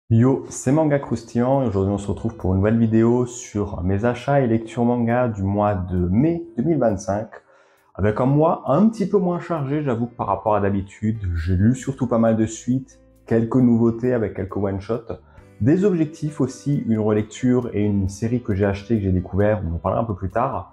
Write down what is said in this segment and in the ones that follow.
Yo, c'est Manga Croustillant et aujourd'hui on se retrouve pour une nouvelle vidéo sur mes achats et lectures manga du mois de mai 2025. Avec un mois un petit peu moins chargé, j'avoue que par rapport à d'habitude, j'ai lu surtout pas mal de suites, quelques nouveautés avec quelques one-shots, des objectifs aussi, une relecture et une série que j'ai achetée, que j'ai découvert, on en parlera un peu plus tard.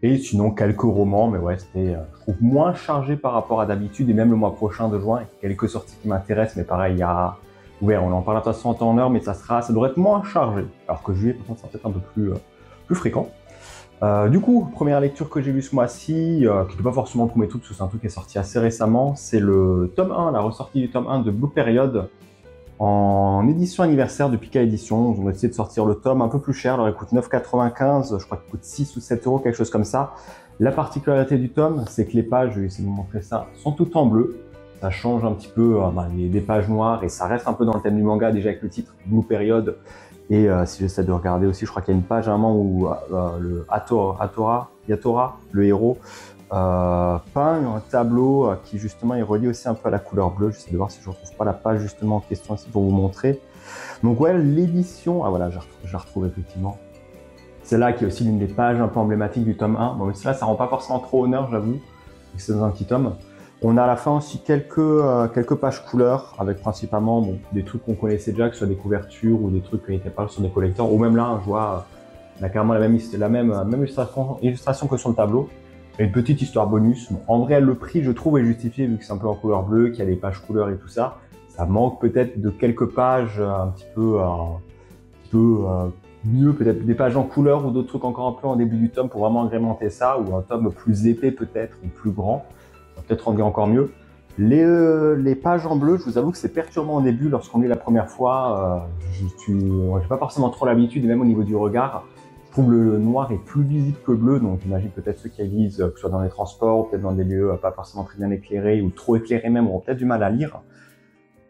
Et sinon quelques romans, mais ouais, c'était, je trouve, moins chargé par rapport à d'habitude et même le mois prochain de juin, il y a quelques sorties qui m'intéressent, mais pareil, il y a ouais, on en parle de toute façon en temps en heure, mais ça devrait être moins chargé. Alors que juillet, par contre, c'est peut-être un peu plus fréquent. Du coup, première lecture que j'ai vue ce mois-ci, qui n'est pas forcément le premier truc, parce que c'est un truc qui est sorti assez récemment, c'est le tome 1, la ressortie du tome 1 de Blue Period, en édition anniversaire de Pika Édition. Ils ont décidé de sortir le tome un peu plus cher, alors il coûte 9,95, je crois qu'il coûte 6 ou 7 euros, quelque chose comme ça. La particularité du tome, c'est que les pages, je vais essayer de vous montrer ça, sont toutes en bleu. Ça change un petit peu des pages noires et ça reste un peu dans le thème du manga, déjà avec le titre Blue Period. Et si j'essaie de regarder aussi, je crois qu'il y a une page à un moment où le Yatora, le héros, peint un tableau qui justement est relié aussi un peu à la couleur bleue. J'essaie de voir si je ne retrouve pas la page justement en question ici pour vous montrer. Donc ouais, l'édition, ah voilà, je la retrouve effectivement. C'est là qui est aussi l'une des pages un peu emblématiques du tome 1. Bon, mais là, ça rend pas forcément trop honneur, j'avoue, c'est dans un petit tome. On a à la fin aussi quelques pages couleurs, avec principalement des trucs qu'on connaissait déjà, que ce soit des couvertures ou des trucs qui n'étaient pas sur des collecteurs. Ou même là, je vois, on a carrément la même illustration que sur le tableau. Et une petite histoire bonus. Bon, en vrai, le prix, je trouve, est justifié vu que c'est un peu en couleur bleue, qu'il y a des pages couleurs et tout ça. Ça manque peut-être de quelques pages un petit peu mieux, peut-être des pages en couleur ou d'autres trucs encore un peu en début du tome pour vraiment agrémenter ça, ou un tome plus épais peut-être, ou plus grand. Ça va peut-être rendre encore mieux. Les pages en bleu, je vous avoue que c'est perturbant au début lorsqu'on lit la première fois. J'ai pas forcément trop l'habitude, et même au niveau du regard, je trouve le noir est plus visible que le bleu, donc j'imagine peut-être ceux qui lisent, que ce soit dans les transports, ou peut-être dans des lieux pas forcément très bien éclairés, ou trop éclairés même, auront peut-être du mal à lire.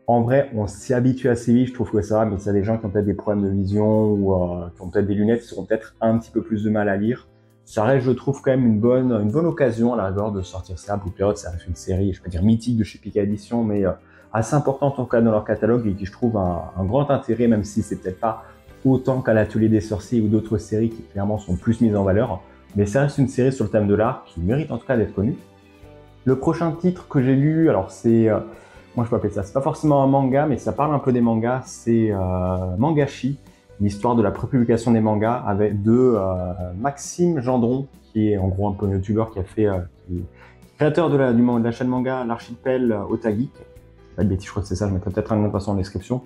En vrai, on s'y habitue assez vite, je trouve que ça va, mais s'il y a des gens qui ont peut-être des problèmes de vision ou qui ont peut-être des lunettes, ils auront peut-être un petit peu plus de mal à lire. Ça reste, je trouve, quand même une bonne occasion à la rigueur de sortir ça. Blue Period, ça reste une série, je peux dire mythique de chez Pika Édition, mais assez importante en tout cas dans leur catalogue et qui, je trouve, a un grand intérêt, même si c'est peut-être pas autant qu'à l'Atelier des Sorciers ou d'autres séries qui clairement sont plus mises en valeur. Mais ça reste une série sur le thème de l'art qui mérite en tout cas d'être connue. Le prochain titre que j'ai lu, alors c'est moi je peux appeler ça, c'est pas forcément un manga, mais ça parle un peu des mangas, c'est Mangashi, l'histoire de la prépublication des mangas avec Maxime Gendron, qui est en gros un peu un youtubeur qui est créateur de la chaîne manga L'Archipel Otageek. Pas de bêtises, je crois que c'est ça, je mettrai peut-être un lien en description.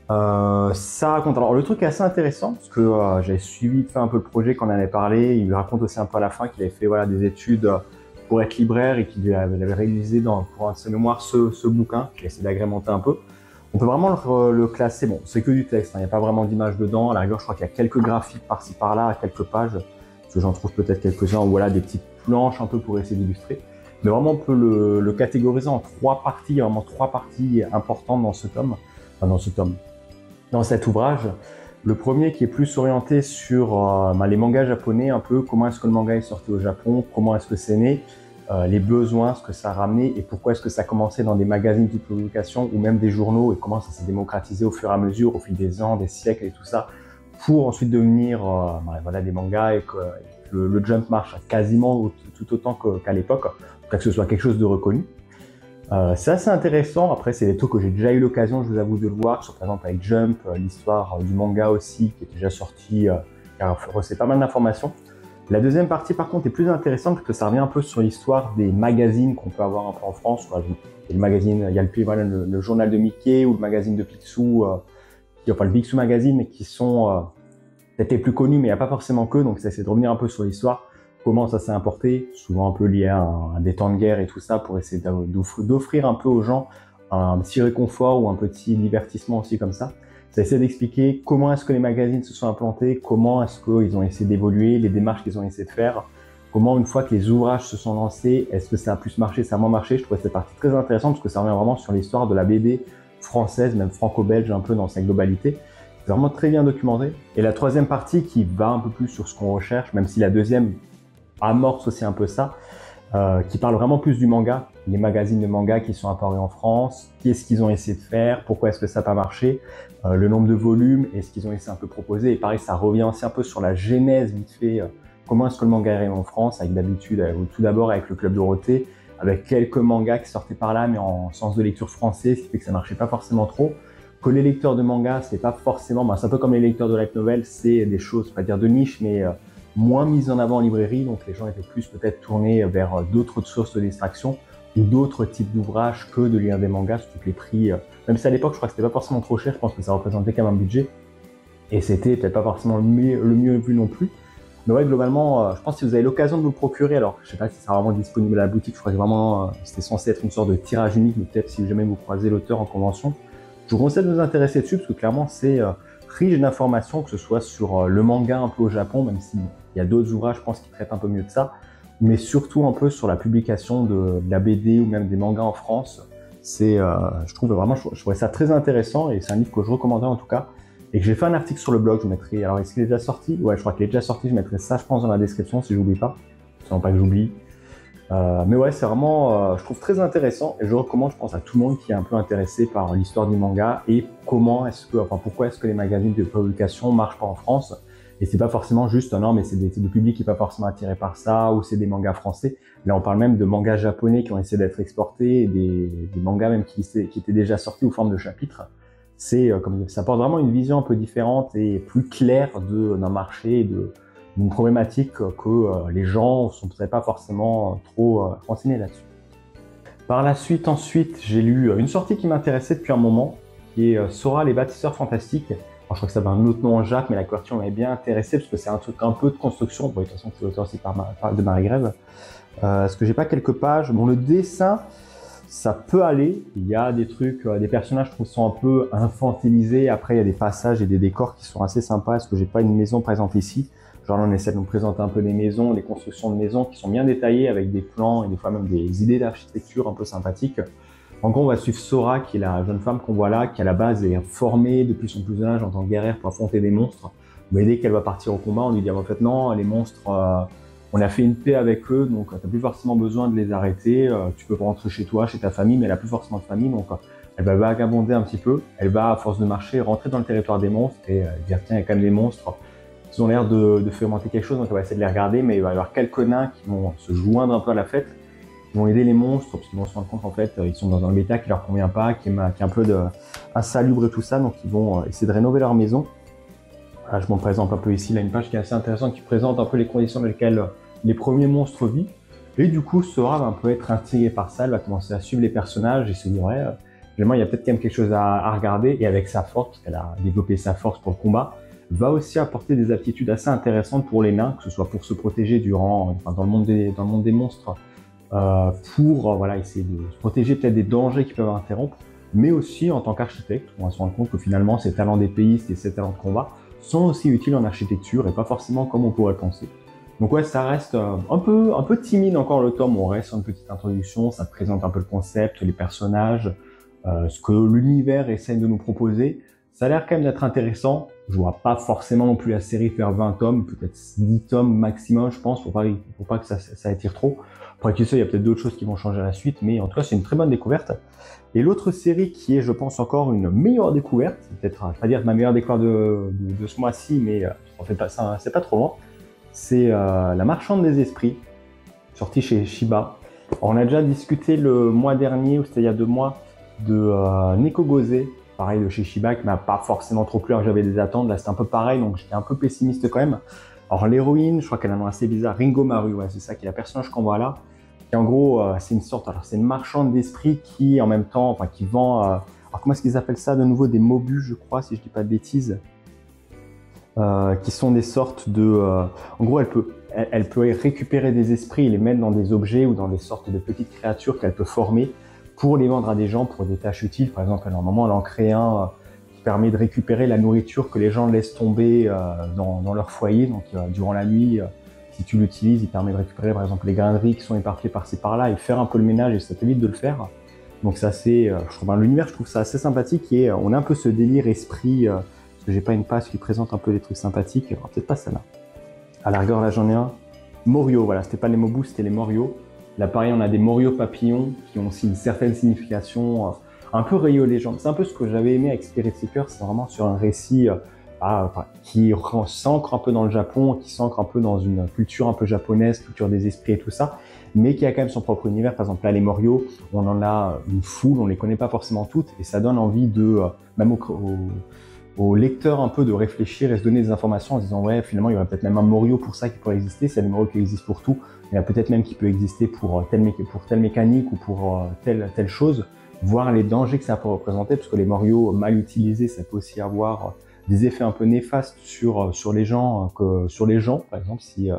Ça raconte, alors le truc est assez intéressant, parce que j'avais suivi de faire un peu le projet quand on en avait parlé, il raconte aussi un peu à la fin qu'il avait fait des études pour être libraire et qu'il avait réalisé pour un de ses mémoires ce bouquin, qu'il a essayé d'agrémenter un peu. On peut vraiment le classer, bon, c'est que du texte, il n'y a pas vraiment d'image dedans, à la rigueur, je crois qu'il y a quelques graphiques par-ci par-là, quelques pages, parce que j'en trouve peut-être quelques-uns, ou voilà, des petites planches un peu pour essayer d'illustrer. Mais vraiment, on peut le catégoriser en trois parties, il y a vraiment trois parties importantes dans ce tome, dans cet ouvrage. Le premier qui est plus orienté sur les mangas japonais, un peu comment est-ce que le manga est sorti au Japon, comment est-ce que c'est né, les besoins, ce que ça a ramené et pourquoi est-ce que ça a commencé dans des magazines de publication ou même des journaux et comment ça s'est démocratisé au fur et à mesure, au fil des ans, des siècles et tout ça, pour ensuite devenir des mangas et que le Jump marche quasiment tout autant qu'à l'époque, que ce soit quelque chose de reconnu. C'est assez intéressant, après c'est des trucs que j'ai déjà eu l'occasion, je vous avoue, de le voir, sur, par exemple avec Jump, l'histoire du manga aussi, qui est déjà sorti, qui a reçu pas mal d'informations. La deuxième partie par contre est plus intéressante parce que ça revient un peu sur l'histoire des magazines qu'on peut avoir un peu en France. Quoi. Il y a le magazine, il y a le journal de Mickey ou le magazine de Picsou, enfin le Picsou Magazine, qui sont peut-être les plus connus, mais il n'y a pas forcément que, donc ça essaie de revenir un peu sur l'histoire. Comment ça s'est importé, souvent un peu lié à des temps de guerre et tout ça, pour essayer d'offrir un peu aux gens un petit réconfort ou un petit divertissement aussi comme ça. Ça essaie d'expliquer comment est-ce que les magazines se sont implantés, comment est-ce qu'ils ont essayé d'évoluer, les démarches qu'ils ont essayé de faire, comment une fois que les ouvrages se sont lancés, est-ce que ça a plus marché, ça a moins marché. Je trouvais cette partie très intéressante parce que ça revient vraiment sur l'histoire de la BD française, même franco-belge un peu dans sa globalité. C'est vraiment très bien documenté. Et la troisième partie qui va un peu plus sur ce qu'on recherche, même si la deuxième amorce aussi un peu ça, qui parle vraiment plus du manga, les magazines de manga qui sont apparus en France, qu'est-ce qu'ils ont essayé de faire, pourquoi est-ce que ça n'a pas marché, le nombre de volumes et ce qu'ils ont essayé un peu proposer. Et pareil, ça revient aussi un peu sur la genèse vite fait, comment est-ce que le manga est arrivé en France, avec d'habitude, tout d'abord avec le Club Dorothée, avec quelques mangas qui sortaient par là, mais en sens de lecture français, ce qui fait que ça marchait pas forcément trop. Que les lecteurs de manga, c'est pas forcément, c'est un peu comme les lecteurs de light novel, c'est des choses, pas dire de niche, mais moins mises en avant en librairie, donc les gens étaient plus peut-être tournés vers d'autres sources de distraction ou d'autres types d'ouvrages que de lire des mangas, surtout que les prix, même si à l'époque je crois que c'était pas forcément trop cher, je pense que ça représentait quand même un budget, et c'était peut-être pas forcément le mieux vu non plus. Mais ouais, globalement, je pense que si vous avez l'occasion de vous le procurer, alors je sais pas si ça sera vraiment disponible à la boutique, je crois que vraiment c'était censé être une sorte de tirage unique, mais peut-être si jamais vous croisez l'auteur en convention, je vous conseille de vous intéresser dessus parce que clairement c'est riche d'informations, que ce soit sur le manga un peu au Japon, même s'il y a d'autres ouvrages, je pense, qui traitent un peu mieux de ça, mais surtout un peu sur la publication de la BD ou même des mangas en France. C'est, je trouve vraiment, je trouvais ça très intéressant et c'est un livre que je recommanderais en tout cas. Et que j'ai fait un article sur le blog, je mettrai, alors est-ce qu'il est déjà sorti? Ouais, je crois qu'il est déjà sorti, je mettrai ça, je pense, dans la description si j'oublie pas. Sinon pas que j'oublie. Mais ouais, c'est vraiment, je trouve très intéressant et je recommande, je pense, à tout le monde qui est un peu intéressé par l'histoire du manga et pourquoi est-ce que les magazines de publication marchent pas en France. Et c'est pas forcément juste, non, mais c'est le public qui est pas forcément attiré par ça ou c'est des mangas français. Là, on parle même de mangas japonais qui ont essayé d'être exportés et des mangas même qui étaient déjà sortis sous forme de chapitres. C'est comme ça apporte vraiment une vision un peu différente et plus claire d'un marché et d'une problématique que les gens ne sont peut-être pas forcément trop renseignés là-dessus. Par la suite, ensuite, j'ai lu une sortie qui m'intéressait depuis un moment, qui est Sora, les bâtisseurs fantastiques. Alors, je crois que ça avait un autre nom en Jacques, mais la couverture m'avait bien intéressé parce que c'est un truc un peu de construction. Bon, de toute façon, c'est l'auteur aussi de Marie-Grève. Est-ce que j'ai pas quelques pages? Bon, le dessin, ça peut aller. Il y a des trucs, des personnages, je trouve, sont un peu infantilisés. Après, il y a des passages et des décors qui sont assez sympas. Est-ce que j'ai pas une maison présente ici? Genre, on essaie de nous présenter un peu des maisons, des constructions de maisons qui sont bien détaillées avec des plans et des fois même des idées d'architecture un peu sympathiques. En gros, on va suivre Sora, qui est la jeune femme qu'on voit là, qui à la base est formée depuis son plus jeune âge en tant que guerrière pour affronter des monstres. Mais dès qu'elle va partir au combat, on lui dit, en fait, non, les monstres, on a fait une paix avec eux, donc t'as plus forcément besoin de les arrêter. Tu peux rentrer chez toi, chez ta famille, mais elle a plus forcément de famille, donc elle va vagabonder un petit peu. Elle va, à force de marcher, rentrer dans le territoire des monstres et dire, tiens, il y a quand même des monstres. Ils ont l'air de fermenter quelque chose, donc elle va essayer de les regarder, mais il va y avoir quelques nains qui vont se joindre un peu à la fête, qui vont aider les monstres, parce qu'ils vont se rendre compte qu'en fait, ils sont dans un habitat qui leur convient pas, qui est un peu insalubre et tout ça, donc ils vont essayer de rénover leur maison. Voilà, je m'en présente un peu ici, là, une page qui est assez intéressante, qui présente un peu les conditions dans lesquelles les premiers monstres vivent. Et du coup, Sora va un peu être intriguée par ça, elle va commencer à suivre les personnages et se dire, ouais, finalement, il y a peut-être quand même quelque chose à regarder, et avec sa force, parce qu'elle a développé sa force pour le combat, va aussi apporter des aptitudes assez intéressantes pour les nains, que ce soit pour se protéger dans le monde des monstres, voilà, essayer de se protéger peut-être des dangers qui peuvent interrompre, mais aussi en tant qu'architecte, on va se rendre compte que finalement ces talents d'épéiste et ces talents de combat sont aussi utiles en architecture et pas forcément comme on pourrait le penser. Donc ouais, ça reste un peu timide encore le tome, on reste sur une petite introduction, ça présente un peu le concept, les personnages, ce que l'univers essaie de nous proposer. Ça a l'air quand même d'être intéressant. Je vois pas forcément non plus la série faire 20 tomes, peut-être 10 tomes maximum, je pense, faut pas que ça attire trop. Après qui sait, il y a peut-être d'autres choses qui vont changer à la suite, mais en tout cas, c'est une très bonne découverte. Et l'autre série qui est, je pense, encore une meilleure découverte, peut-être, je vais pas dire ma meilleure découverte de ce mois-ci, mais en fait, c'est pas trop loin, c'est La Marchande des Esprits, sortie chez Shiba. Alors, on a déjà discuté le mois dernier, ou c'était il y a 2 mois, de Neko Gozé, pareil de chez Shiba, qui m'a pas forcément trop plu, j'avais des attentes, là c'était un peu pareil, donc j'étais un peu pessimiste quand même. Alors l'héroïne, je crois qu'elle a un nom assez bizarre, Ringo Maru, ouais, c'est ça, qui est la personnage qu'on voit là. Et en gros, c'est une sorte, alors c'est une marchande d'esprit qui, en même temps, enfin qui vend, alors comment est-ce qu'ils appellent ça de nouveau, des mobus, je crois, si je dis pas de bêtises, qui sont des sortes de, en gros, elle peut récupérer des esprits et les mettre dans des objets ou dans des sortes de petites créatures qu'elle peut former pour les vendre à des gens pour des tâches utiles. Par exemple, à un moment, elle en crée un qui permet de récupérer la nourriture que les gens laissent tomber dans leur foyer. Donc, durant la nuit, si tu l'utilises, il permet de récupérer, par exemple, les grains de riz qui sont éparpillés par-ci par-là et faire un peu le ménage et ça t'évite de le faire. Donc, ça, c'est, l'univers, je trouve ça assez sympathique et on a un peu ce délire esprit, parce que j'ai pas une page qui présente un peu des trucs sympathiques. Alors, peut-être pas celle-là. À la rigueur, là, j'en ai un. Morio, voilà, c'était pas les Mobu, c'était les Morio. Là, pareil, on a des Morio papillons qui ont aussi une certaine signification, un peu reliée aux légendes. C'est un peu ce que j'avais aimé avec Spirit Seeker, c'est vraiment sur un récit qui s'ancre un peu dans le Japon, qui s'ancre un peu dans une culture un peu japonaise, culture des esprits et tout ça, mais qui a quand même son propre univers. Par exemple, là, les Morio, on en a une foule, on les connaît pas forcément toutes, et ça donne envie de, même aux lecteurs un peu de réfléchir et se donner des informations en se disant ouais, finalement il y aurait peut-être même un Morio pour ça qui pourrait exister. C'est un Morio qui existe pour tout, il y a peut-être même qui peut exister pour telle mécanique ou pour telle chose, voir les dangers que ça peut représenter, parce que les Morio mal utilisés, ça peut aussi avoir des effets un peu néfastes sur les gens, par exemple. Si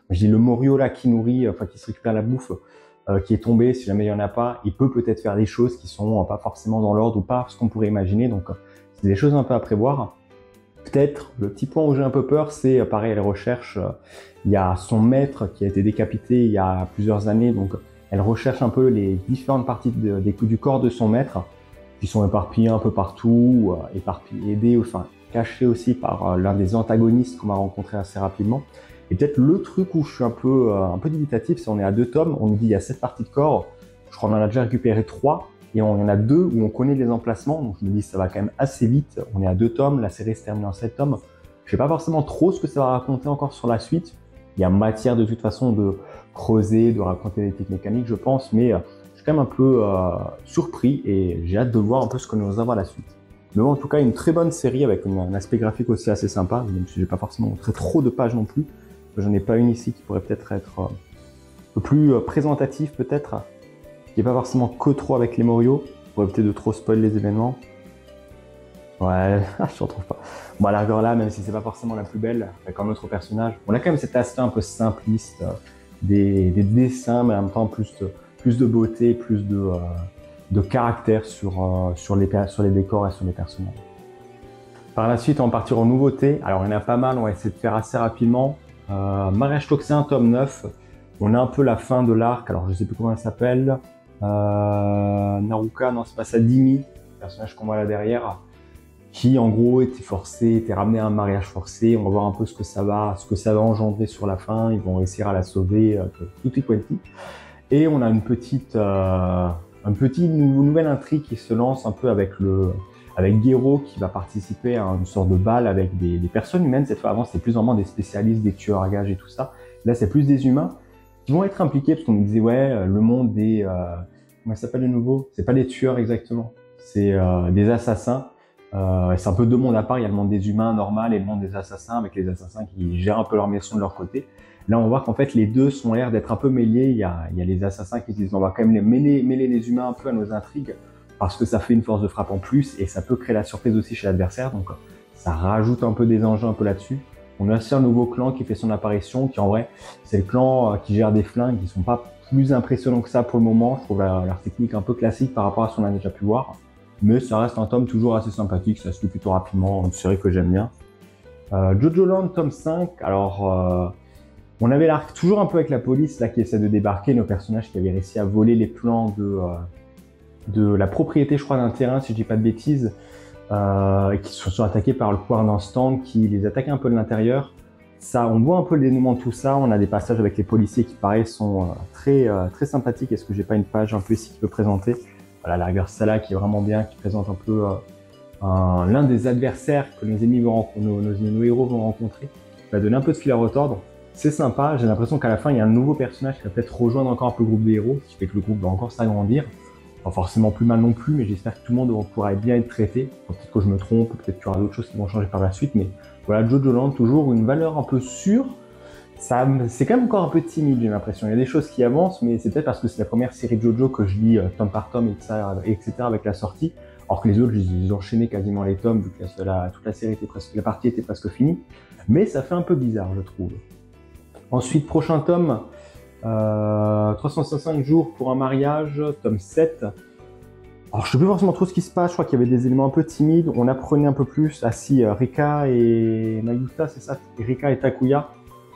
je dis le Morio là qui nourrit, qui se récupère la bouffe, qui est tombé, si jamais il y en a pas, il peut peut-être faire des choses qui sont pas forcément dans l'ordre ou pas ce qu'on pourrait imaginer. Donc c'est des choses un peu à prévoir. Peut-être le petit point où j'ai un peu peur, c'est pareil, elle recherche. Il y a son maître qui a été décapité il y a plusieurs années, donc elle recherche un peu les différentes parties du corps de son maître, qui sont éparpillées un peu partout, aidées, cachées aussi par l'un des antagonistes qu'on va rencontrer assez rapidement. Et peut-être le truc où je suis un peu dubitatif, c'est on est à 2 tomes, on nous dit il y a 7 parties de corps, je crois qu'on en a déjà récupéré 3, et on y en a 2 où on connaît les emplacements, donc je me dis ça va quand même assez vite, on est à 2 tomes, la série se termine en 7 tomes. Je sais pas forcément trop ce que ça va raconter encore sur la suite. Il y a matière de toute façon de creuser, de raconter des techniques mécaniques, je pense, mais je suis quand même un peu surpris et j'ai hâte de voir un peu ce que nous avons à la suite. Mais bon, en tout cas, une très bonne série avec un aspect graphique aussi assez sympa, même si j'ai pas forcément montré trop de pages non plus. J'en ai pas une ici qui pourrait peut-être être un peu plus présentative peut-être, qui est pas forcément que trop avec les Morio, pour éviter de trop spoil les événements. Ouais, je ne retrouve pas. Bon, à la rigueur là, même si c'est pas forcément la plus belle, avec un autre personnage, on a quand même cet aspect un peu simpliste, des dessins, mais en même temps plus de beauté, plus de caractère sur les décors et sur les personnages. Par la suite, on va partir en nouveautés. Alors, il y en a pas mal, on va essayer de faire assez rapidement. Mariage toxin, tome 9. On a un peu la fin de l'arc, alors je sais plus comment elle s'appelle. Naruka, non, c'est pas ça, Dimi, le personnage qu'on voit là derrière, qui en gros était ramené à un mariage forcé. On va voir un peu ce que ça va engendrer sur la fin. Ils vont réussir à la sauver, tutti quanti. Et on a une nouvelle intrigue qui se lance un peu avec Gero qui va participer à une sorte de bal avec des personnes humaines. Cette fois, avant, c'était plus vraiment des spécialistes, des tueurs à gages et tout ça. Là, c'est plus des humains qui vont être impliqués, parce qu'on nous disait, ouais, le monde des... comment ça s'appelle de nouveau? C'est pas des tueurs exactement, c'est des assassins. C'est un peu 2 mondes à part, il y a le monde des humains normal et le monde des assassins, avec les assassins qui gèrent un peu leur mission de leur côté. Là, on va voir qu'en fait, les deux sont l'air d'être un peu mêlés. Il y a les assassins qui disent, on va quand même mêler les humains un peu à nos intrigues, parce que ça fait une force de frappe en plus, et ça peut créer la surprise aussi chez l'adversaire, donc ça rajoute un peu des enjeux un peu là-dessus. On a aussi un nouveau clan qui fait son apparition, qui en vrai, c'est le clan qui gère des flingues, qui sont pas plus impressionnants que ça pour le moment. Je trouve leur technique un peu classique par rapport à ce qu'on a déjà pu voir. Mais ça reste un tome toujours assez sympathique, ça se lit plutôt rapidement, une série que j'aime bien. Jojo Land, tome 5, alors on avait l'arc toujours un peu avec la police là qui essaie de débarquer, nos personnages qui avaient réussi à voler les plans de la propriété, je crois, d'un terrain, si je dis pas de bêtises, et qui se sont attaqués par le pouvoir d'un stand qui les attaquait un peu de l'intérieur. Ça, on voit un peu le dénouement de tout ça, on a des passages avec les policiers qui pareil sont très sympathiques. Est-ce que j'ai pas une page un peu ici qui peut présenter? Voilà, la rigueur Salah qui est vraiment bien, qui présente un peu l'un des adversaires que nos héros vont rencontrer, qui va donner un peu de fil à retordre. C'est sympa, j'ai l'impression qu'à la fin il y a un nouveau personnage qui va peut-être rejoindre encore un peu le groupe des héros, ce qui fait que le groupe va encore s'agrandir. Pas forcément plus mal non plus, mais j'espère que tout le monde pourra bien être traité. Peut-être que je me trompe, peut-être qu'il y aura d'autres choses qui vont changer par la suite, mais voilà, Jojo Land, toujours une valeur un peu sûre. C'est quand même encore un peu timide, j'ai l'impression. Il y a des choses qui avancent, mais c'est peut-être parce que c'est la première série Jojo que je lis tome par tome, etc. avec la sortie. Alors que les autres, ils ont enchaîné quasiment les tomes, vu que toute la série la partie était presque finie. Mais ça fait un peu bizarre, je trouve. Ensuite, prochain tome, 365 jours pour un mariage, tome 7. Alors je sais plus forcément trop ce qui se passe, je crois qu'il y avait des éléments un peu timides, on apprenait un peu plus, Rika et Nayuta, c'est ça, Rika et Takuya,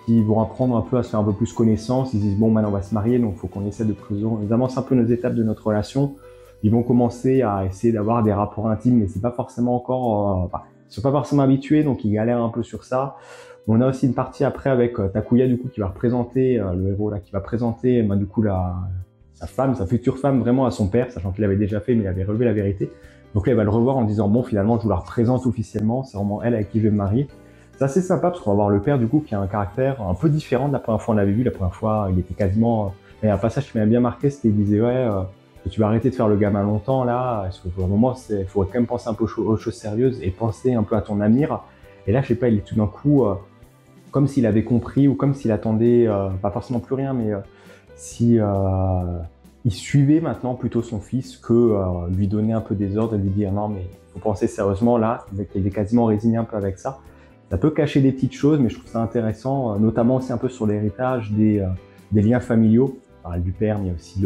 qui vont apprendre un peu à se faire un peu plus connaissance. Ils disent bon, maintenant on va se marier, donc il faut qu'on essaie ils avancent un peu nos étapes de notre relation. Ils vont commencer à essayer d'avoir des rapports intimes, mais c'est pas forcément encore, sont pas forcément habitués, donc ils galèrent un peu sur ça. On a aussi une partie après avec Takuya du coup qui va représenter le héros là, qui va présenter du coup sa femme, sa future femme vraiment à son père, sachant qu'il l'avait déjà fait, mais il avait relevé la vérité. Donc là, il va le revoir en disant bon, finalement, je vous la représente officiellement, c'est vraiment elle avec qui je vais me marier. C'est assez sympa parce qu'on va voir le père du coup qui a un caractère un peu différent de la première fois on l'avait vu. La première fois, il était quasiment. Il y a un passage qui m'a bien marqué, c'était qu'il disait ouais, tu vas arrêter de faire le gamin longtemps là. Est-ce qu'à un moment, il faut quand même penser un peu aux choses sérieuses et penser un peu à ton avenir. Et là, je sais pas, il est tout d'un coup comme s'il avait compris ou comme s'il attendait pas forcément plus rien, mais si il suivait maintenant plutôt son fils que lui donner un peu des ordres et lui dire non mais faut penser sérieusement là. Il est quasiment résigné un peu avec ça. Ça peut cacher des petites choses, mais je trouve ça intéressant, notamment aussi un peu sur l'héritage des liens familiaux. On parle du père, mais il y a aussi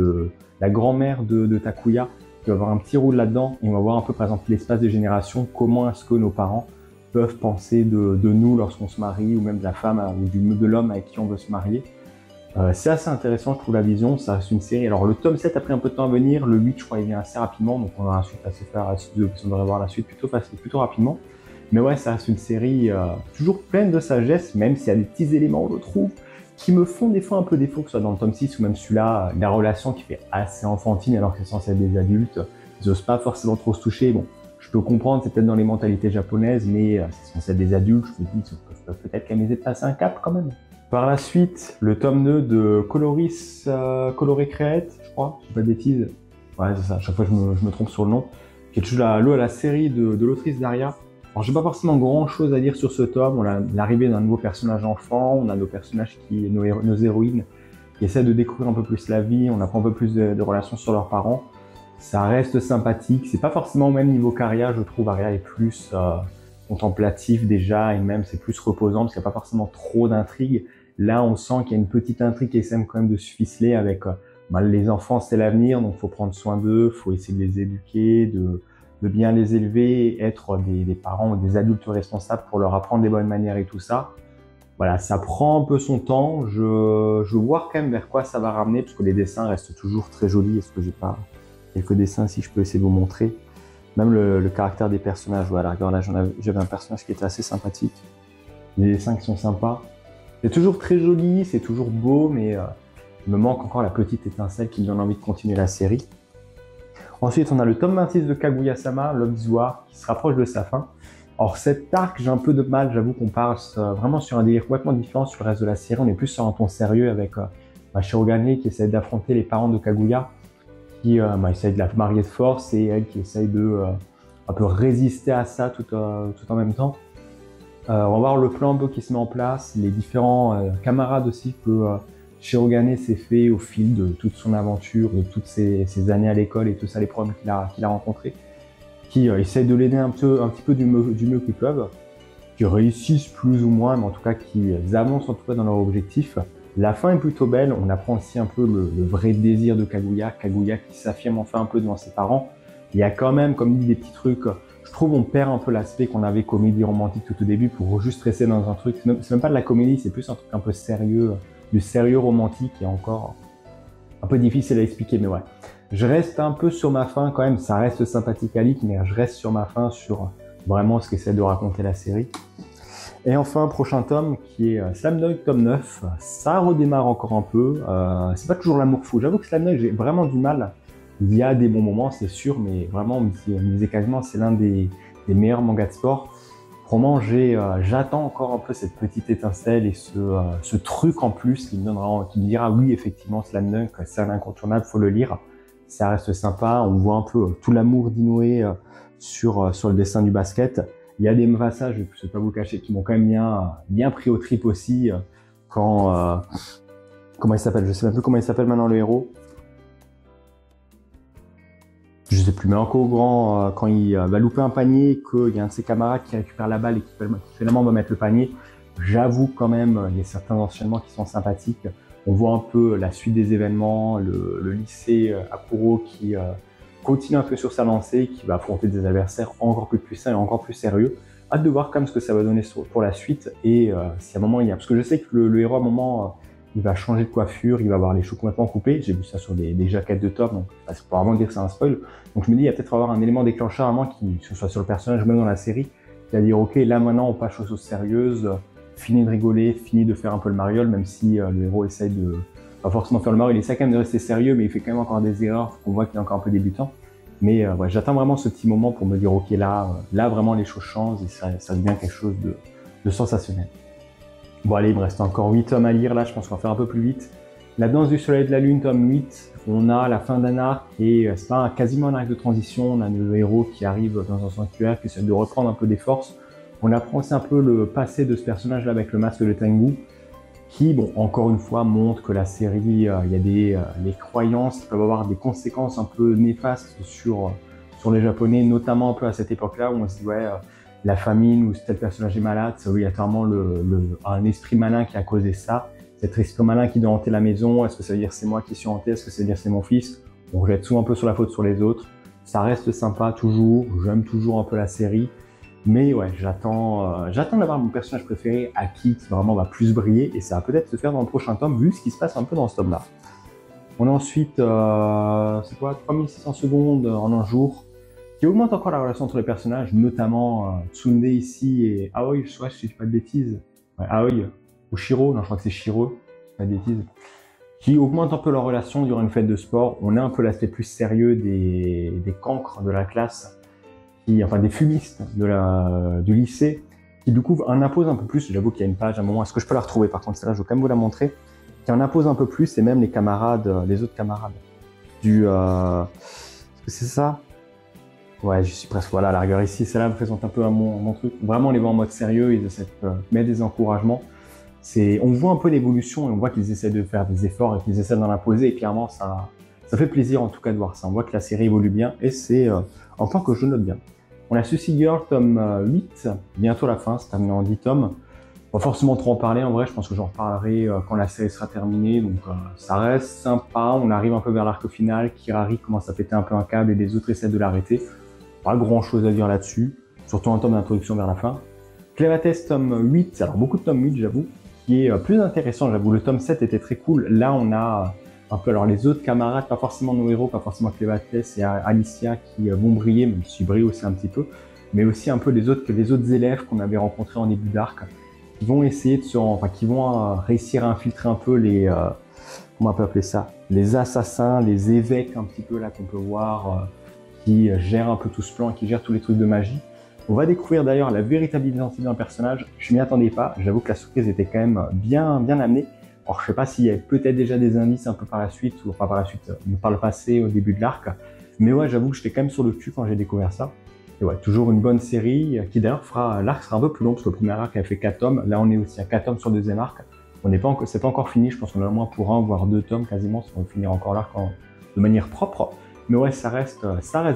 la grand-mère de Takuya qui va avoir un petit rôle là-dedans. Et on va voir un peu, par exemple, l'espace des générations, comment est-ce que nos parents peuvent penser de nous lorsqu'on se marie, ou même de la femme ou de l'homme avec qui on veut se marier. C'est assez intéressant, je trouve, la vision. Ça reste une série. Alors, le tome 7 a pris un peu de temps à venir. Le 8, je crois, il vient assez rapidement. Donc, on aura ensuite assez faire la suite, on devrait voir la suite plutôt rapidement. Mais ouais, ça reste une série toujours pleine de sagesse, même s'il y a des petits éléments, je trouve, qui me font des fois un peu défaut, que ce soit dans le tome 6 ou même celui-là, la relation qui fait assez enfantine alors que c'est censé être des adultes. Ils n'osent pas forcément trop se toucher. Bon, je peux comprendre, c'est peut-être dans les mentalités japonaises, mais c'est censé être des adultes. Je me dis, ils peuvent peut-être qu'amuser de passer un cap quand même. Par la suite, le tome 2 de Coloris Coloré Create, je crois, je dis pas de bêtises. Ouais, c'est ça, à chaque fois je me trompe sur le nom. Qui est toujours la série de l'autrice Daria. Alors, j'ai pas forcément grand chose à dire sur ce tome. On a l'arrivée d'un nouveau personnage enfant, on a nos personnages nos héroïnes qui essaient de découvrir un peu plus la vie, on apprend un peu plus de relations sur leurs parents. Ça reste sympathique, c'est pas forcément au même niveau qu'Aria, je trouve. Aria est plus contemplatif déjà, et même c'est plus reposant parce qu'il n'y a pas forcément trop d'intrigue. Là, on sent qu'il y a une petite intrigue qui essaie quand même de se ficeler avec les enfants, c'est l'avenir, donc faut prendre soin d'eux, faut essayer de les éduquer, de bien les élever, être des parents ou des adultes responsables pour leur apprendre des bonnes manières et tout ça. Voilà, ça prend un peu son temps. Je veux voir quand même vers quoi ça va ramener, parce que les dessins restent toujours très jolis. Est-ce que j'ai pas quelques dessins si je peux essayer de vous montrer? Même le caractère des personnages. Voilà, regarde là, j'avais un personnage qui était assez sympathique. Les dessins qui sont sympas. C'est toujours très joli, c'est toujours beau, mais il me manque encore la petite étincelle qui me donne envie de continuer la série. Ensuite, on a le tome 26 de Kaguya-sama, Love is War, qui se rapproche de sa fin. Alors cet arc, j'ai un peu de mal, j'avoue qu'on part vraiment sur un délire complètement différent sur le reste de la série. On est plus sur un ton sérieux avec Shirogane qui essaie d'affronter les parents de Kaguya, qui essaie de la marier de force, et elle qui essaye de un peu résister à ça tout en même temps. On va voir le plan un peu qui se met en place, les différents camarades aussi que Shirogane s'est fait au fil de toute son aventure, de toutes ses années à l'école et tout ça, les problèmes qu'il a rencontrés, qui essayent de l'aider un petit peu du mieux qu'ils peuvent, qui réussissent plus ou moins, mais en tout cas qui avancent en tout cas dans leur objectif. La fin est plutôt belle, on apprend aussi un peu le vrai désir de Kaguya qui s'affirme enfin un peu devant ses parents. Il y a quand même, comme dit, des petits trucs, je trouve on perd un peu l'aspect qu'on avait comédie romantique tout au début pour juste rester dans un truc, c'est même pas de la comédie, c'est plus un truc un peu sérieux, du sérieux romantique et encore un peu difficile à expliquer, mais ouais. Je reste un peu sur ma fin quand même, ça reste sympathique à lire, mais je reste sur ma fin sur vraiment ce qu'essaie de raconter la série. Et enfin, prochain tome qui est Slam Dunk tome 9, ça redémarre encore un peu, c'est pas toujours l'amour fou, j'avoue que Slam Dunk j'ai vraiment du mal, il y a des bons moments c'est sûr, mais vraiment on me disait quasiment c'est l'un des meilleurs mangas de sport. Vraiment, j'attends encore un peu cette petite étincelle et ce truc en plus qui me dira oui, effectivement, Slam Dunk, c'est un incontournable, faut le lire. Ça reste sympa, on voit un peu tout l'amour d'Inoue sur le dessin du basket. Il y a des passages, je ne vais pas vous le cacher, qui m'ont quand même bien pris au trip aussi quand comment il s'appelle, je sais même plus comment il s'appelle maintenant le héros. Je sais plus, mais encore au grand, quand il va louper un panier, qu'il y a un de ses camarades qui récupère la balle et qui finalement va mettre le panier, j'avoue quand même, il y a certains enchaînements qui sont sympathiques. On voit un peu la suite des événements, le lycée Akuro qui continue un peu sur sa lancée, qui va affronter des adversaires encore plus puissants et encore plus sérieux. Hâte de voir quand même ce que ça va donner pour la suite et si à un moment il y a... Parce que je sais que le héros à un moment... il va changer de coiffure, il va avoir les cheveux complètement coupés. J'ai vu ça sur des jaquettes de top, donc c'est pas vraiment dire que c'est un spoil. Donc je me dis, il y a peut-être avoir un élément déclencheur à un moment, que ce soit sur le personnage ou même dans la série, qui qui va dire ok, là maintenant on passe aux choses sérieuses, fini de rigoler, fini de faire un peu le mariole, même si le héros essaye de pas forcément faire le mariole, il essaie quand même de rester sérieux, mais il fait quand même encore des erreurs, on voit qu'il est encore un peu débutant. Mais ouais, j'attends vraiment ce petit moment pour me dire ok, là vraiment les choses changent et ça devient quelque chose de sensationnel. Bon allez, il me reste encore 8 tomes à lire là, je pense qu'on va faire un peu plus vite. La danse du soleil et de la lune, tome 8, on a la fin d'un arc et c'est pas quasiment un arc de transition, on a le héros qui arrive dans un sanctuaire, qui essaie de reprendre un peu des forces. On apprend aussi un peu le passé de ce personnage là avec le masque de Tengu, qui, bon, encore une fois, montre que la série, il y a les croyances qui peuvent avoir des conséquences un peu néfastes sur les Japonais, notamment un peu à cette époque-là où on se dit ouais, la famine ou si tel personnage est malade, c'est obligatoirement un esprit malin qui a causé ça. Cet esprit malin qui doit hanter la maison, est-ce que ça veut dire c'est moi qui suis hanté, est-ce que ça veut dire c'est mon fils? On jette souvent un peu sur la faute sur les autres. Ça reste sympa toujours, j'aime toujours un peu la série. Mais ouais, j'attends d'avoir mon personnage préféré, Aki, qui vraiment va plus briller, et ça va peut-être se faire dans le prochain tome, vu ce qui se passe un peu dans ce tome-là. On a ensuite, c'est quoi, 3600 secondes en un jour, qui augmente encore la relation entre les personnages, notamment Tsunde ici et Aoi, je sais si je dis pas de bêtises. Ouais, Aoi, ou Shiro, non je crois que c'est Shiro, pas de bêtises. Qui augmente un peu leur relation durant une fête de sport. On a un peu l'aspect plus sérieux des cancres de la classe, enfin des fumistes du lycée, qui du coup en imposent un peu plus. J'avoue qu'il y a une page à un moment, est-ce que je peux la retrouver par contre, c'est là, je vais quand même vous la montrer, qui en impose un peu plus, et même les camarades, les autres camarades est-ce que c'est ça? Ouais, je suis presque, voilà, la rigueur ici, celle-là me présente un peu mon truc. Vraiment, on les voit en mode sérieux, ils essaient de mettre des encouragements. On voit un peu l'évolution et on voit qu'ils essaient de faire des efforts et qu'ils essaient d'en imposer, et clairement, ça fait plaisir en tout cas de voir ça. On voit que la série évolue bien et c'est un point que je note bien. On a Sushi Girl, tome 8, bientôt la fin, c'est terminé en 10 tomes. Pas forcément trop en parler, en vrai, je pense que j'en reparlerai quand la série sera terminée, donc ça reste sympa, on arrive un peu vers l'arc final, Kirari commence à péter un peu un câble et les autres essaient de l'arrêter. Pas grand chose à dire là-dessus, surtout un tome d'introduction vers la fin. Clévates, tome 8, alors beaucoup de tome 8 j'avoue, qui est plus intéressant, j'avoue, le tome 7 était très cool, là on a un peu alors les autres camarades, pas forcément nos héros, pas forcément Clévates et Alicia qui vont briller, même si brillent aussi un petit peu, mais aussi un peu les autres élèves qu'on avait rencontrés en début d'arc, qui vont essayer qui vont réussir à infiltrer un peu comment on peut appeler ça, les assassins, les évêques un petit peu là qu'on peut voir, qui gèrent un peu tout ce plan, qui gèrent tous les trucs de magie. On va découvrir d'ailleurs la véritable identité d'un personnage. Je m'y attendais pas, j'avoue que la surprise était quand même bien amenée. Alors je sais pas s'il y avait peut-être déjà des indices un peu par la suite, ou enfin par la suite, par le passé au début de l'arc, mais ouais, j'avoue que j'étais quand même sur le cul quand j'ai découvert ça. Et ouais, toujours une bonne série, qui d'ailleurs l'arc sera un peu plus long, parce que le premier arc avait fait 4 tomes, là on est aussi à 4 tomes sur le deuxième arc. C'est pas encore fini, je pense qu'on a au moins pour 1 voire 2 tomes quasiment, si on veut finir encore l'arc de manière propre. Mais ouais, ça reste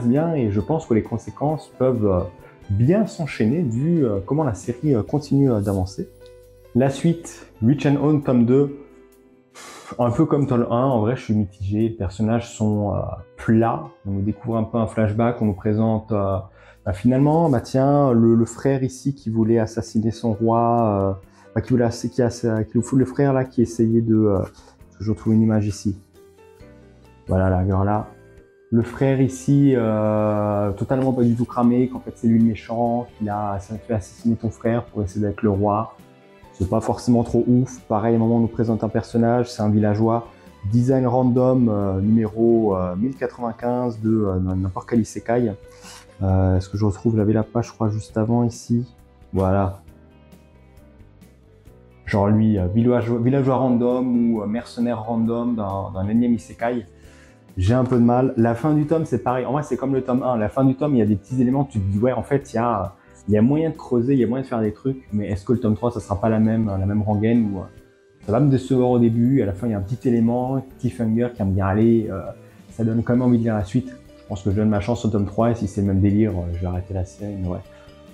bien, et je pense que les conséquences peuvent bien s'enchaîner vu comment la série continue d'avancer. La suite, Reach and Own, tome 2, un peu comme tome 1, en vrai je suis mitigé, les personnages sont plats, on nous découvre un peu un flashback, on nous présente finalement, tiens, le frère ici qui voulait assassiner son roi, le frère là qui essayait je retrouve une image ici, voilà la gueule là. Le frère ici, totalement pas du tout cramé, qu'en fait c'est lui le méchant, ça fait assassiner ton frère pour essayer d'être le roi. C'est pas forcément trop ouf. Pareil, à un moment on nous présente un personnage, c'est un villageois. Design random, numéro 1095 de n'importe quel isekai. Est-ce que je retrouve, j'avais la page je crois juste avant ici. Voilà. Genre lui, villageois random ou mercenaire random d'un énième isekai. J'ai un peu de mal. La fin du tome, c'est pareil. En vrai, c'est comme le tome 1. La fin du tome, il y a des petits éléments. Tu te dis, ouais, en fait, il y a moyen de creuser, il y a moyen de faire des trucs. Mais est-ce que le tome 3, ça sera pas la même rengaine ou ça va me décevoir au début. À la fin, il y a un petit élément, cliffhanger, qui va me dire, allez, ça donne quand même envie de lire la suite. Je pense que je donne ma chance au tome 3. Et si c'est le même délire, je vais arrêter la série. Mais ouais,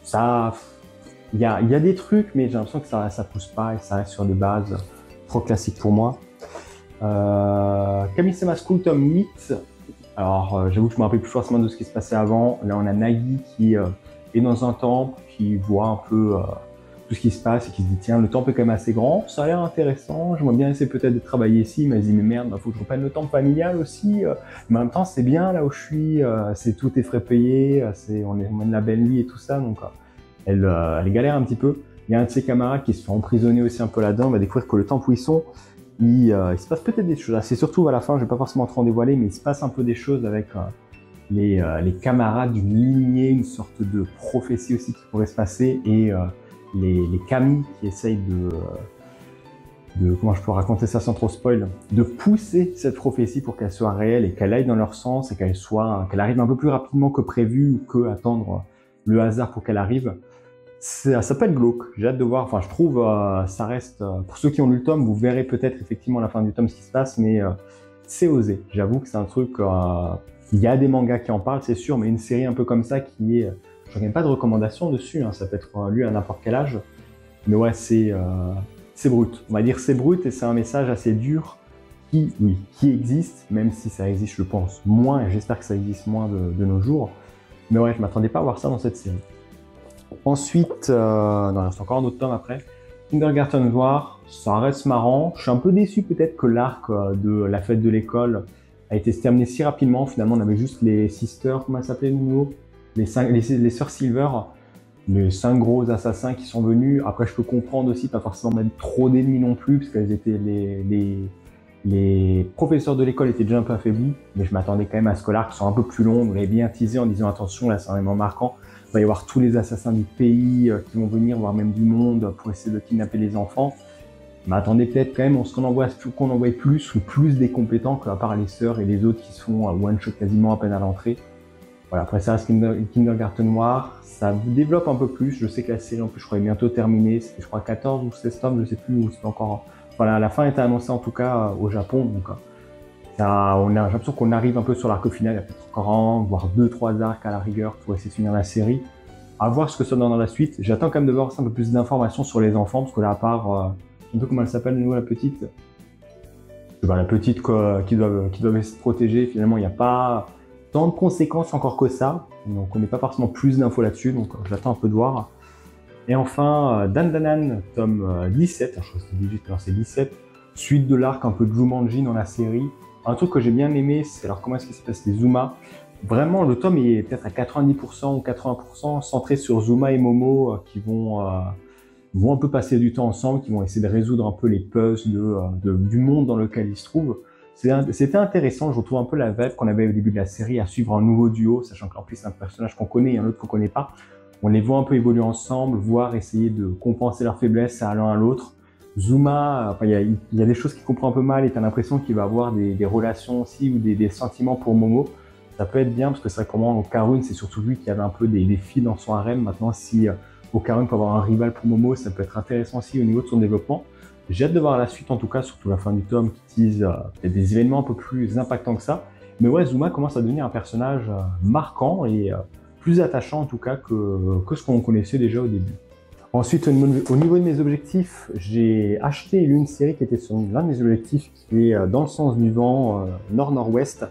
ça, il y a des trucs, mais j'ai l'impression que ça pousse pas et ça reste sur des bases trop classiques pour moi. Kamisama School tome 8. Alors j'avoue que je me rappelle plus forcément de ce qui se passait avant. Là on a Nagi qui est dans un temple, qui voit un peu tout ce qui se passe et qui se dit tiens, le temple est quand même assez grand, ça a l'air intéressant, j'aimerais bien essayer peut-être de travailler ici, mais elle se dit mais merde, faut que je reprenne le temple familial aussi, mais en même temps c'est bien là où je suis, tout est frais payé, on mène la belle vie et tout ça, donc elle galère un petit peu. Il y a un de ses camarades qui se fait emprisonner aussi un peu là-dedans. On va découvrir que le temple où ils sont, il se passe peut-être des choses. C'est surtout à la fin, je vais pas forcément trop en dévoiler, mais il se passe un peu des choses avec les camarades d'une lignée, une sorte de prophétie aussi qui pourrait se passer, et les Kami qui essayent comment je peux raconter ça sans trop spoil, de pousser cette prophétie pour qu'elle soit réelle et qu'elle aille dans leur sens et qu'elle arrive un peu plus rapidement que prévu ou que attendre le hasard pour qu'elle arrive. Ça peut être glauque, j'ai hâte de voir, enfin je trouve ça reste, pour ceux qui ont lu le tome, vous verrez peut-être effectivement à la fin du tome ce qui se passe, mais c'est osé, j'avoue que c'est un truc, il y a des mangas qui en parlent c'est sûr, mais une série un peu comme ça qui est, je n'ai pas de recommandation dessus, hein, ça peut être lu à n'importe quel âge, mais ouais c'est brut, on va dire c'est brut et c'est un message assez dur qui existe, même si ça existe je pense moins, et j'espère que ça existe moins de nos jours, mais ouais je m'attendais pas à voir ça dans cette série. Ensuite, non, il reste encore un autre tome après. Kindergarten Noir, ça reste marrant. Je suis un peu déçu peut-être que l'arc de la fête de l'école a été terminé si rapidement. Finalement, on avait juste les sisters, comment elles s'appelaient de nouveau, les sœurs Silver, les 5 gros assassins qui sont venus. Après, je peux comprendre aussi, pas forcément mettre trop d'ennemis non plus, parce qu'elles étaient les professeurs de l'école étaient déjà un peu affaiblis, mais je m'attendais quand même à ce que l'arc soit un peu plus long. On l'avait bien teasé en disant attention, là c'est vraiment marquant. Il va y avoir tous les assassins du pays qui vont venir, voire même du monde, pour essayer de kidnapper les enfants. Je m'attendais peut-être quand même à ce qu'on envoie plus ou plus des compétents qu'à part les sœurs et les autres qui se font one-shot quasiment à peine à l'entrée. Voilà, après ça reste Kindergarten Noir, ça développe un peu plus. Je sais que la série en plus je crois est bientôt terminée, c'était je crois 14 ou 16 tomes, je sais plus, ou c'est encore... Voilà, la fin était annoncée en tout cas au Japon, donc j'ai l'impression qu'on arrive un peu sur l'arc final, il y a peut-être encore un, voire 2-3 arcs à la rigueur pour essayer de finir la série. À voir ce que ça donne dans la suite. J'attends quand même de voir un peu plus d'informations sur les enfants, parce que là, à part, un peu comment elle s'appelle de nouveau la petite, la petite qui doivent se protéger, finalement il n'y a pas tant de conséquences encore que ça, donc on n'est pas forcément plus d'infos là-dessus, donc j'attends un peu de voir. Et enfin, Dandanan, tome 17, je crois que c'était 18, alors c'est 17, suite de l'arc un peu de Jumanji dans la série. Un truc que j'ai bien aimé, c'est alors comment est-ce qu'il se passe les Zuma. Vraiment, le tome est peut-être à 90% ou 80% centré sur Zuma et Momo qui vont un peu passer du temps ensemble, qui vont essayer de résoudre un peu les puzzles du monde dans lequel ils se trouvent. C'était intéressant, je retrouve un peu la vibe qu'on avait au début de la série à suivre un nouveau duo, sachant qu'en plus c'est un personnage qu'on connaît et un autre qu'on connaît pas. On les voit un peu évoluer ensemble, voire essayer de compenser leurs faiblesses à l'un à l'autre. Zuma, il y a des choses qu'il comprend un peu mal et t'as l'impression qu'il va avoir des relations aussi ou des sentiments pour Momo. Ça peut être bien parce que c'est vrai que pour moi, Okarun, c'est surtout lui qui avait un peu des filles dans son harem. Maintenant, si Okarun peut avoir un rival pour Momo, ça peut être intéressant aussi au niveau de son développement. J'ai hâte de voir la suite en tout cas, surtout la fin du tome qui tease peut-être des événements un peu plus impactants que ça. Mais ouais, Zuma commence à devenir un personnage marquant et plus attachant en tout cas que ce qu'on connaissait déjà au début. Ensuite, au niveau de mes objectifs, j'ai acheté une série qui était sur l'un de mes objectifs, qui est Dans le sens du vent, nord-nord-ouest.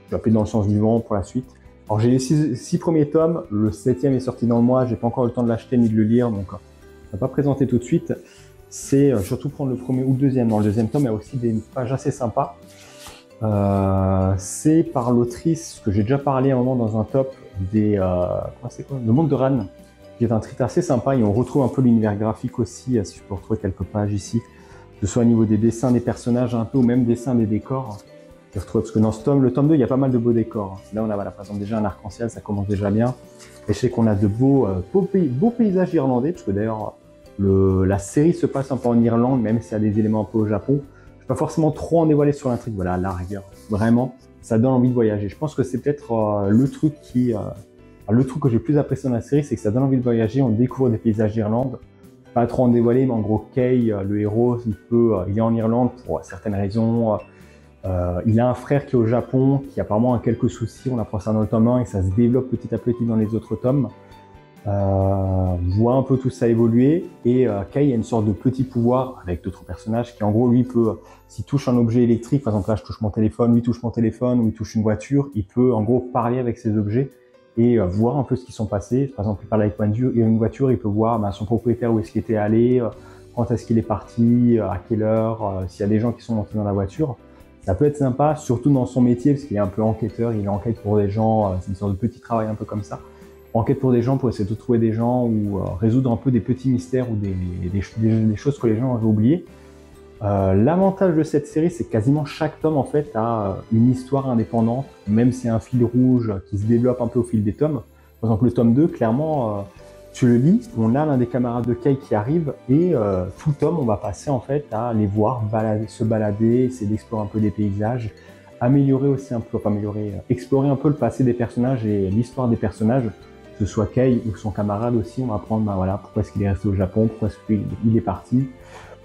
Je vais appeler Dans le sens du vent pour la suite. Alors j'ai les 6 premiers tomes, le 7e est sorti dans le mois, j'ai pas encore eu le temps de l'acheter ni de le lire, donc je vais pas présenter tout de suite. C'est surtout prendre le premier ou le deuxième. Dans le deuxième tome, il y a aussi des pages assez sympas. C'est par l'autrice que j'ai déjà parlé à un moment dans un top Le Monde de Ran, qui est un titre assez sympa, et on retrouve un peu l'univers graphique aussi, si je peux retrouver quelques pages ici, que ce soit au niveau des dessins des personnages un peu, ou même dessins des décors. Parce que dans ce tome, le tome 2, il y a pas mal de beaux décors. Là, on a par exemple déjà un arc-en-ciel, ça commence déjà bien. Et je sais qu'on a de beaux paysages irlandais, parce que d'ailleurs, la série se passe un peu en Irlande, même s'il y a des éléments un peu au Japon. Je ne vais pas forcément trop en dévoiler sur l'intrigue, voilà, à la rigueur. Vraiment, ça donne envie de voyager. Je pense que c'est peut-être le truc que j'ai le plus apprécié dans la série, c'est que ça donne envie de voyager, on découvre des paysages d'Irlande. Pas trop en dévoiler, mais en gros, Kay, le héros, il est en Irlande pour certaines raisons. Il a un frère qui est au Japon, qui apparemment a quelques soucis, on apprend ça dans le tome 1 et ça se développe petit à petit dans les autres tomes. Voit un peu tout ça évoluer et Kay a une sorte de petit pouvoir avec d'autres personnages qui en gros lui peut, s'il touche un objet électrique, par exemple là je touche mon téléphone, lui touche mon téléphone ou il touche une voiture, il peut en gros parler avec ces objets et voir un peu ce qui sont passés. Par exemple il parle avec une voiture, il peut voir son propriétaire où est-ce qu'il était allé, quand est-ce qu'il est parti, à quelle heure, s'il y a des gens qui sont montés dans la voiture. Ça peut être sympa, surtout dans son métier, parce qu'il est un peu enquêteur, il enquête pour des gens, c'est une sorte de petit travail un peu comme ça. enquête pour des gens, pour essayer de trouver des gens ou résoudre un peu des petits mystères ou des choses que les gens avaient oubliées. L'avantage de cette série, c'est que quasiment chaque tome en fait a une histoire indépendante, même si c'est un fil rouge qui se développe un peu au fil des tomes. Par exemple, le tome 2, clairement, tu le lis, on a l'un des camarades de Kay qui arrive et tout le tome, on va passer en fait à les voir se balader, essayer d'explorer un peu des paysages, améliorer aussi un peu, enfin améliorer, explorer un peu le passé des personnages et l'histoire des personnages, que ce soit Kay ou son camarade aussi. On va apprendre, bah voilà, pourquoi est-ce qu'il est resté au Japon, pourquoi est-ce qu'il est parti.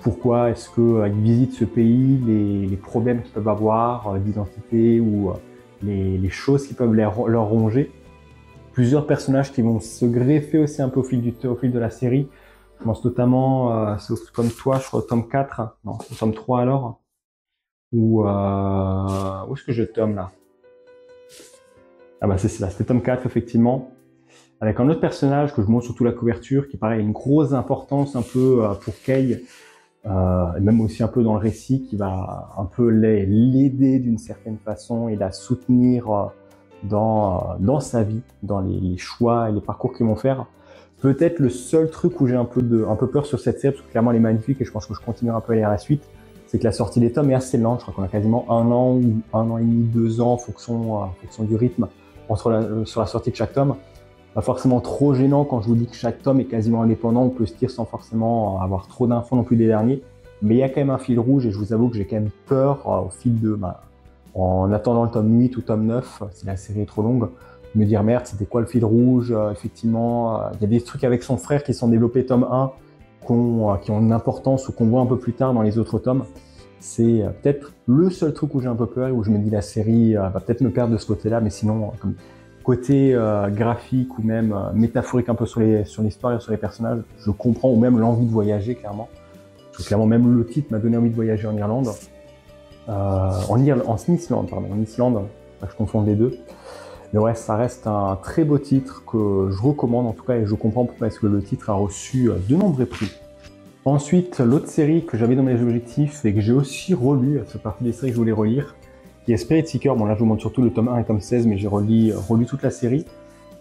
Pourquoi est-ce qu'ils visitent ce pays, les problèmes qu'ils peuvent avoir d'identité ou les choses qui peuvent leur ronger. Plusieurs personnages qui vont se greffer aussi un peu au fil de la série. Je pense notamment, comme toi, je crois au tome 4, non, au tome 3 alors, où est-ce que je tome là? Ah bah c'est là, c'était tome 4 effectivement, avec un autre personnage que je montre surtout la couverture, qui pareil a une grosse importance un peu pour Kay, et même aussi un peu dans le récit, qui va un peu l'aider d'une certaine façon et la soutenir dans sa vie, dans les choix et les parcours qu'ils vont faire. Peut-être le seul truc où j'ai un peu peur sur cette série, parce que clairement elle est magnifique et je pense que je continuerai un peu à lire la suite, c'est que la sortie des tomes est assez lente. Je crois qu'on a quasiment 1 an ou 1 an et demi, 2 ans en fonction du rythme sur la sortie de chaque tome. Pas forcément trop gênant quand je vous dis que chaque tome est quasiment indépendant, on peut se lire sans forcément avoir trop d'infos non plus des derniers, mais il y a quand même un fil rouge et je vous avoue que j'ai quand même peur au fil de, en attendant le tome 8 ou tome 9, si la série est trop longue, de me dire merde, c'était quoi le fil rouge, effectivement, il y a des trucs avec son frère qui sont développés tome 1, qui ont une importance ou qu'on voit un peu plus tard dans les autres tomes. C'est peut-être le seul truc où j'ai un peu peur et où je me dis la série va peut-être me perdre de ce côté-là, mais sinon, comme côté graphique ou même métaphorique un peu sur l'histoire et sur les personnages, je comprends, ou même l'envie de voyager clairement. Parce que clairement même le titre m'a donné envie de voyager en Irlande. En Islande, pardon, en Islande, je confonds les deux. Mais ouais, ça reste un très beau titre que je recommande en tout cas, et je comprends pourquoi est-ce que le titre a reçu de nombreux prix. Ensuite, l'autre série que j'avais dans mes objectifs et que j'ai aussi relu, c'est partie des séries que je voulais relire, qui est Spirit Seeker. Bon là je vous montre surtout le tome 1 et tome 16, mais j'ai relu toute la série.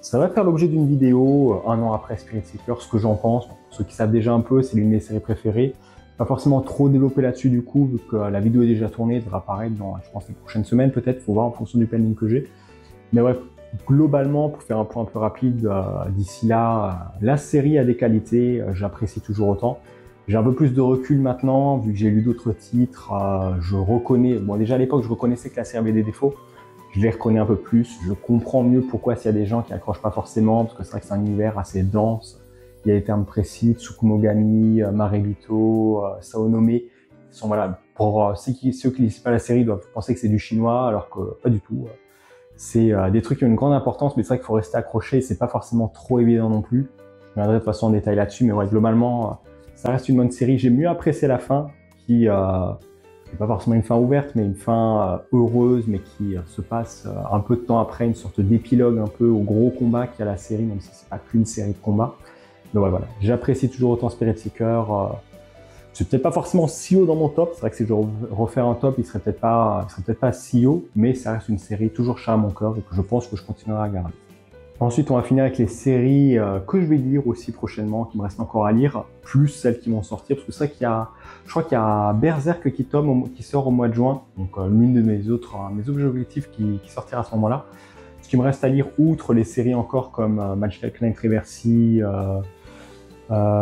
Ça va faire l'objet d'une vidéo 1 an après Spirit Seeker, ce que j'en pense. Pour ceux qui savent déjà un peu, c'est l'une de mes séries préférées. Pas forcément trop développé là-dessus du coup, vu que la vidéo est déjà tournée, elle devra apparaître dans, je pense, les prochaines semaines peut-être, faut voir en fonction du planning que j'ai. Mais ouais, globalement, pour faire un point un peu rapide, d'ici là, la série a des qualités, j'apprécie toujours autant. J'ai un peu plus de recul maintenant, vu que j'ai lu d'autres titres, je reconnais, bon déjà à l'époque je reconnaissais que la série avait des défauts, je les reconnais un peu plus, je comprends mieux pourquoi s'il y a des gens qui accrochent pas forcément, parce que c'est vrai que c'est un univers assez dense, il y a des termes précis, Tsukumogami, Marebito, Saonome, qui sont voilà, pour ceux qui lisent pas la série doivent penser que c'est du chinois, alors que pas du tout. C'est des trucs qui ont une grande importance, mais c'est vrai qu'il faut rester accroché, c'est pas forcément trop évident non plus. Je reviendrai de toute façon en détail là-dessus, mais ouais, globalement, ça reste une bonne série. J'ai mieux apprécié la fin, qui n'est pas forcément une fin ouverte, mais une fin heureuse, mais qui se passe un peu de temps après, une sorte d'épilogue un peu au gros combat qu'il y a la série, même si c'est pas qu'une série de combats. Donc ouais, voilà, j'apprécie toujours autant Spirit Seeker. C'est peut-être pas forcément si haut dans mon top, c'est vrai que si je refais un top, il serait peut-être pas si haut, mais ça reste une série toujours chère à mon cœur et que je pense que je continuerai à regarder. Ensuite, on va finir avec les séries que je vais lire aussi prochainement, qui me restent encore à lire, plus celles qui vont sortir, parce que c'est vrai qu'il y a, je crois qu'il y a Berserk qui sort au mois de juin, donc l'une de mes objectifs qui sortira à ce moment-là. Ce qui me reste à lire, outre les séries encore comme Magical Knight Reversi,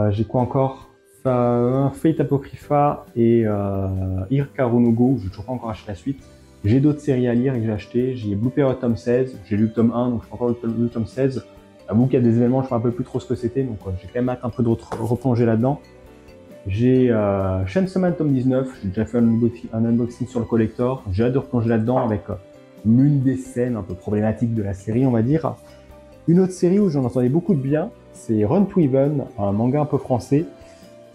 j'ai quoi encore? Fate Apocrypha et Hirkaru no Go, je n'ai toujours pas encore acheté la suite. J'ai d'autres séries à lire et que j'ai acheté. J'ai Blue Period tome 16, j'ai lu le tome 1, donc je peux encore le tome 16. J'avoue qu'il y a des événements, je ne sais un peu plus trop ce que c'était, donc j'ai quand même hâte un peu de replonger là-dedans. J'ai Chainsaw Man tome 19, j'ai déjà fait un unboxing sur le collector. J'ai hâte de replonger là-dedans avec l'une des scènes un peu problématiques de la série, on va dire. Une autre série où j'en entendais beaucoup de bien, c'est Run to Even, un manga un peu français.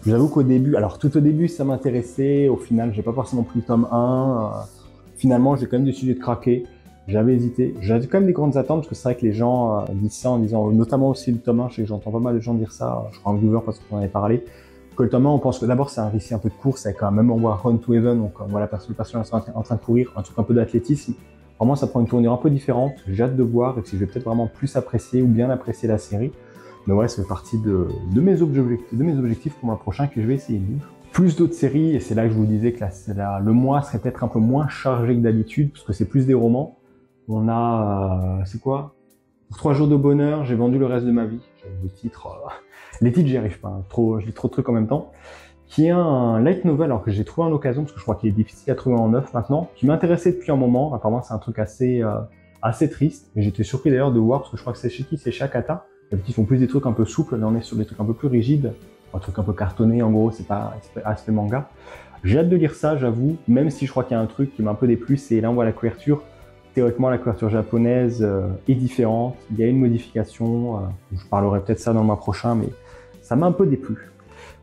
J'avoue qu'au début, alors tout au début ça m'intéressait, au final j'ai pas forcément pris le tome 1. Finalement j'ai quand même décidé de craquer, j'avais hésité. J'avais quand même des grandes attentes parce que c'est vrai que les gens disent ça en disant, notamment aussi le tome 1, je sais que j'entends pas mal de gens dire ça, je crois en Google parce qu'on en avait parlé, que le tome 1 on pense que d'abord c'est un récit un peu de course avec quand même on voit Run to Even, donc on voit le personnage en train de courir, un truc un peu d'athlétisme. Vraiment, ça prend une tournure un peu différente. J'ai hâte de voir et si je vais peut-être vraiment plus apprécier ou bien apprécier la série. Mais ouais, ça fait partie de mes objectifs pour le mois prochain que je vais essayer de lire. Plus d'autres séries, et c'est là que je vous disais que le mois serait peut-être un peu moins chargé que d'habitude, parce que c'est plus des romans. On a, c'est quoi? Pour 3 jours de bonheur, j'ai vendu le reste de ma vie. Le titre, les titres, j'y arrive pas. Je lis trop de trucs en même temps. Qui est un light novel, alors que j'ai trouvé en occasion, parce que je crois qu'il est difficile à trouver en neuf maintenant, qui m'intéressait depuis un moment. Apparemment, c'est un truc assez triste. Et j'étais surpris d'ailleurs de voir, parce que je crois que c'est chez qui? C'est chez Akata. D'habitude, ils font plus des trucs un peu souples, là on est sur des trucs un peu plus rigides. Un truc un peu cartonné, en gros, c'est pas aspect manga. J'ai hâte de lire ça, j'avoue, même si je crois qu'il y a un truc qui m'a un peu déplu, c'est là on voit la couverture. Théoriquement, la couverture japonaise est différente. Il y a une modification. Je parlerai peut-être ça dans le mois prochain, mais ça m'a un peu déplu.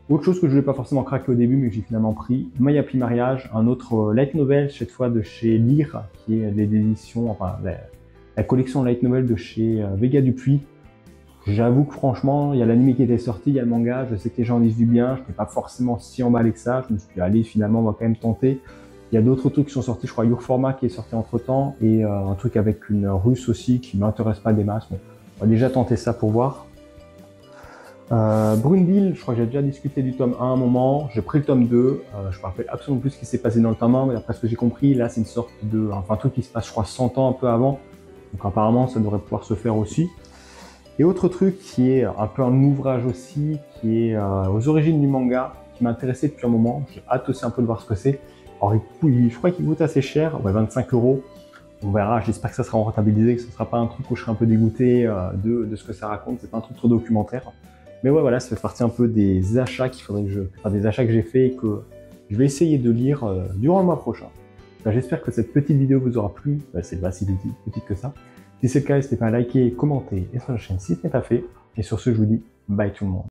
Autre chose que je ne voulais pas forcément craquer au début, mais que j'ai finalement pris, My Happy Marriage, un autre light novel, cette fois de chez Lire, qui est l'édition, enfin la collection light novel de chez Vega Dupuis. J'avoue que franchement, il y a l'anime qui était sorti, il y a le manga, je sais que les gens disent du bien, je n'étais pas forcément si emballé que ça, je me suis dit, allez, finalement, on va quand même tenter. Il y a d'autres trucs qui sont sortis, je crois Your Format qui est sorti entre temps, et un truc avec une russe aussi qui m'intéresse pas des masses, mais on va déjà tenter ça pour voir. Brundle, je crois que j'ai déjà discuté du tome 1 à un moment, j'ai pris le tome 2, je me rappelle absolument plus ce qui s'est passé dans le tome 1, mais d'après ce que j'ai compris, là c'est une sorte de, enfin un truc qui se passe je crois 100 ans un peu avant, donc apparemment ça devrait pouvoir se faire aussi. Et autre truc qui est un peu un ouvrage aussi, qui est aux origines du manga, qui m'intéressait depuis un moment, j'ai hâte aussi un peu de voir ce que c'est. Alors je crois qu'il coûte assez cher, ouais 25 €. On verra, j'espère que ça sera rentabilisé, que ce ne sera pas un truc où je serai un peu dégoûté de ce que ça raconte, c'est pas un truc trop documentaire. Mais ouais, voilà, ça fait partie un peu des achats des achats que j'ai fait et que je vais essayer de lire durant le mois prochain. J'espère que cette petite vidéo vous aura plu, c'est pas si petite que ça. Si c'est le cas, n'hésitez pas à liker, commenter et sur la chaîne si ce n'est pas fait. Et sur ce, je vous dis bye tout le monde.